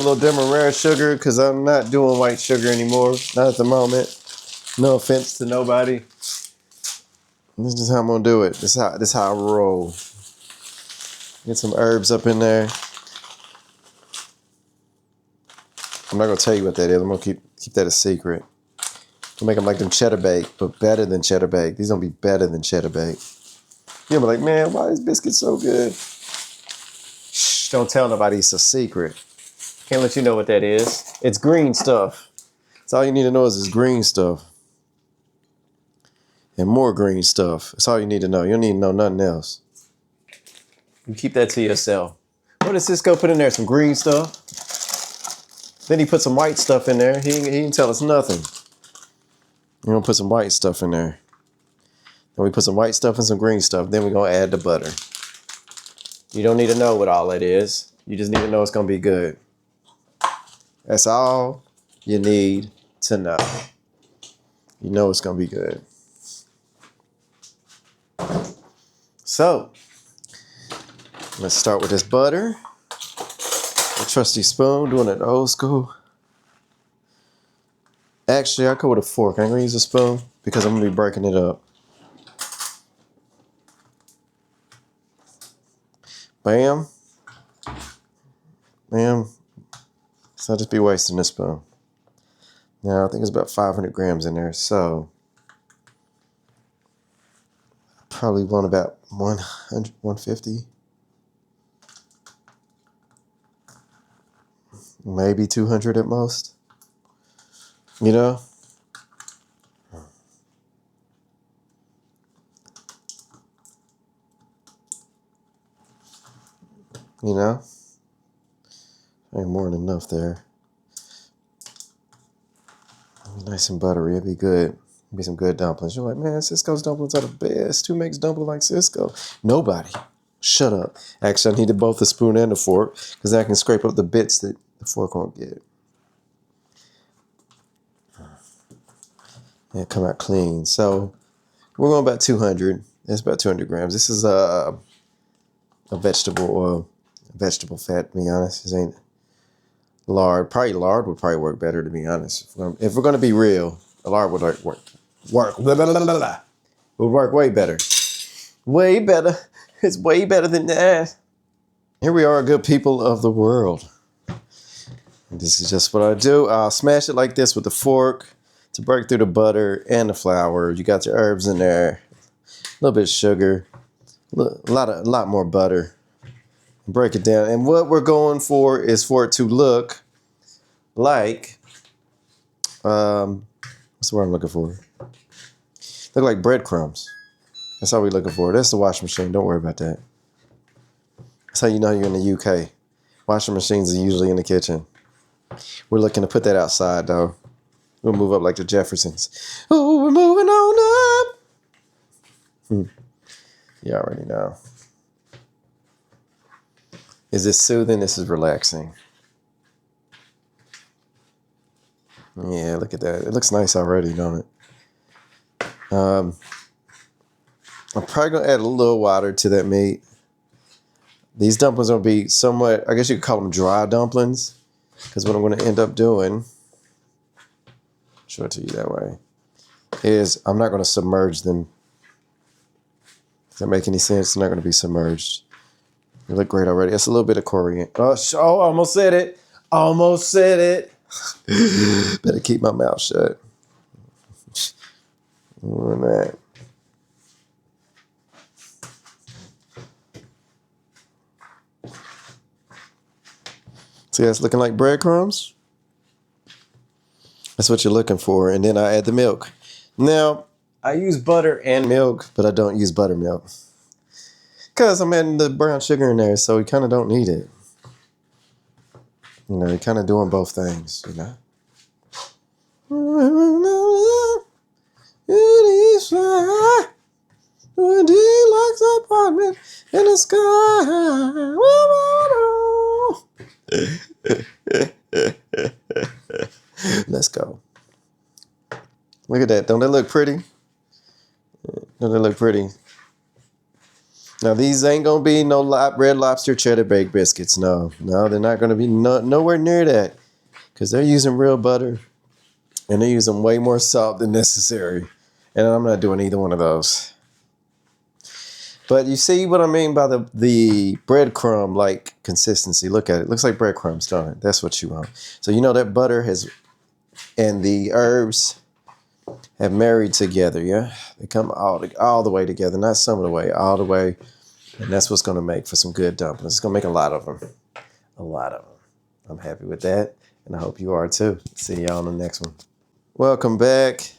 A little demerara sugar because I'm not doing white sugar anymore. Not at the moment. No offense to nobody. This is how I'm gonna do it. This is how I roll. Get some herbs up in there. I'm not gonna tell you what that is. I'm gonna keep that a secret. We'll make them like them cheddar bake, but better than cheddar bake. These gonna be better than cheddar bake. You'll be like, man, why is biscuit so good? Shh, don't tell nobody. It's a secret. Can't let you know what that is. It's green stuff. That's all you need to know is it's green stuff. And more green stuff. That's all you need to know. You don't need to know nothing else. You keep that to yourself. What does Cisco put in there? Some green stuff. Then he put some white stuff in there. He didn't tell us nothing. We're going to put some white stuff in there. Then we put some white stuff and some green stuff. Then we're going to add the butter. You don't need to know what all that is. You just need to know it's going to be good. That's all you need to know. You know it's going to be good. So, let's start with this butter. A trusty spoon, doing it old school. Actually, I'll go with a fork. I'm going to use a spoon because I'm going to be breaking it up. Bam. Bam. So I'll just be wasting this spoon. Now, I think it's about 500 grams in there, so I probably want about 100, 150. Maybe 200 at most. You know? You know? Ain't more than enough there. Nice and buttery. It'd be good. It'd be some good dumplings. You're like, man, Cisco's dumplings are the best. Who makes dumplings like Cisco? Nobody. Shut up. Actually, I needed both the spoon and the fork because I can scrape up the bits that the fork won't get. Yeah, come out clean. So we're going about 200. That's about 200 grams. This is a vegetable oil, vegetable fat, to be honest. This ain't lard. Probably lard would probably work better, to be honest. If we're going to be real, lard would work. Would work way better. Way better. It's way better than that. Here we are, good people of the world. This is just what I do. I'll smash it like this with a fork to break through the butter and the flour. You got your herbs in there. A little bit of sugar. A lot more butter. Break it down. And what we're going for is for it to look like, what's the word I'm looking for? Look like breadcrumbs. That's all we're looking for. That's the washing machine. Don't worry about that. That's how you know you're in the UK. Washing machines are usually in the kitchen. We're looking to put that outside, though. We'll move up like the Jeffersons. Oh, we're moving on up. You already know. Is this soothing? This is relaxing. Yeah, look at that. It looks nice already, don't it? I'm probably going to add a little water to that meat. These dumplings will be somewhat, I guess you could call them dry dumplings. Because what I'm going to end up doing, show it to you that way, is I'm not going to submerge them. Does that make any sense? They're not going to be submerged. They look great already. That's a little bit of coriander. Oh, almost said it. Almost said it. Better keep my mouth shut. More than that. See, that's looking like breadcrumbs. That's what you're looking for. And then I add the milk. Now, I use butter and milk, but I don't use buttermilk. Because I'm adding the brown sugar in there, so we kind of don't need it. You know, you're kind of doing both things, you know. Deluxe apartment in the sky. Let's go. Look at that. Don't that look pretty? Don't that look pretty? Now these ain't gonna be no red lobster cheddar baked biscuits. No, they're not gonna be nowhere near that, because they're using real butter and they're using way more salt than necessary. And I'm not doing either one of those. But you see what I mean by the breadcrumb like consistency. Look at it. Looks like breadcrumbs, don't it? That's what you want. So you know that butter has and the herbs have married together, yeah? They come all the way together, not some of the way, all the way. And that's what's going to make for some good dumplings. It's going to make a lot of them. A lot of them. I'm happy with that, and I hope you are too. See y'all on the next one. Welcome back.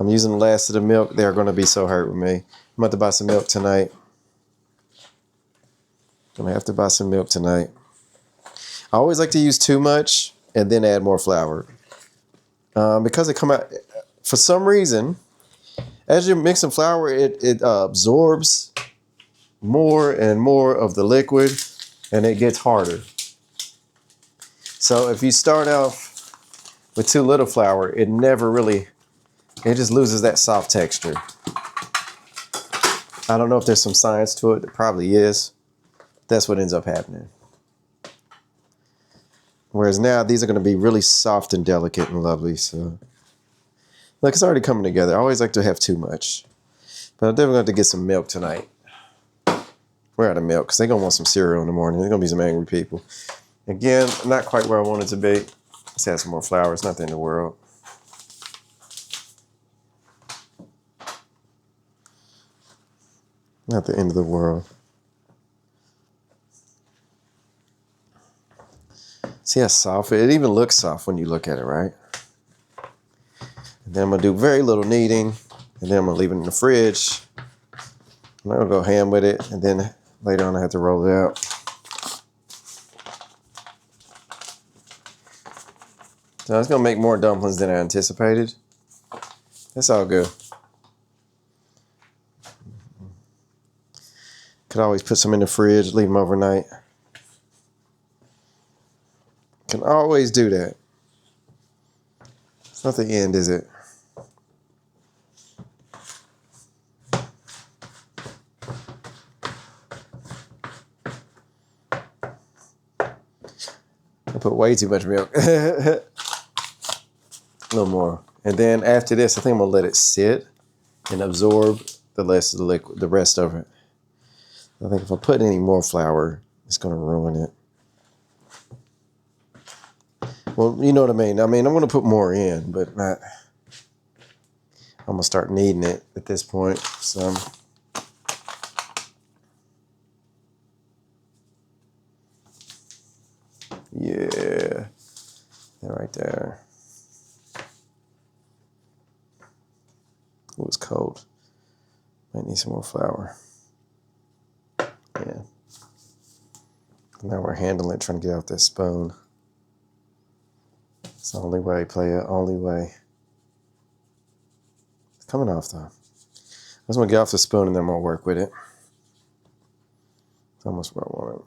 I'm using the last of the milk. They're going to be so hurt with me. I'm about to buy some milk tonight. I'm going to have to buy some milk tonight. I always like to use too much and then add more flour. Because it come out, for some reason, as you're mixing flour, it absorbs more and more of the liquid, and it gets harder. So if you start off with too little flour, it just loses that soft texture. I don't know if there's some science to it. There probably is. That's what ends up happening. Whereas now, these are going to be really soft and delicate and lovely. So, look, it's already coming together. I always like to have too much. But I'm definitely going to have to get some milk tonight. We're out of milk because they're going to want some cereal in the morning. There's going to be some angry people. Again, not quite where I want it to be. Let's add some more flour. It's not the end of the world. Not the end of the world. See how soft it even looks soft when you look at it, right? And then I'm going to do very little kneading. And then I'm going to leave it in the fridge. I'm going to go ham with it. And then later on I have to roll it out. So it's going to make more dumplings than I anticipated. That's all good. Could always put some in the fridge, leave them overnight. Can always do that. It's not the end, is it? I put way too much milk. A little more. And then after this, I think I'm going to let it sit and absorb the rest of the liquid, the rest of it. I think if I put any more flour, it's going to ruin it. Well, you know what I mean. I mean, I'm going to put more in, but not. I'm going to start kneading it at this point. So, yeah, that right there. It was cold. Might need some more flour. Yeah. Now we're handling it, trying to get out that spoon. It's the only way, player, only way. It's coming off though. I just want to get off the spoon and then I'm going to work with it. It's almost where I want it.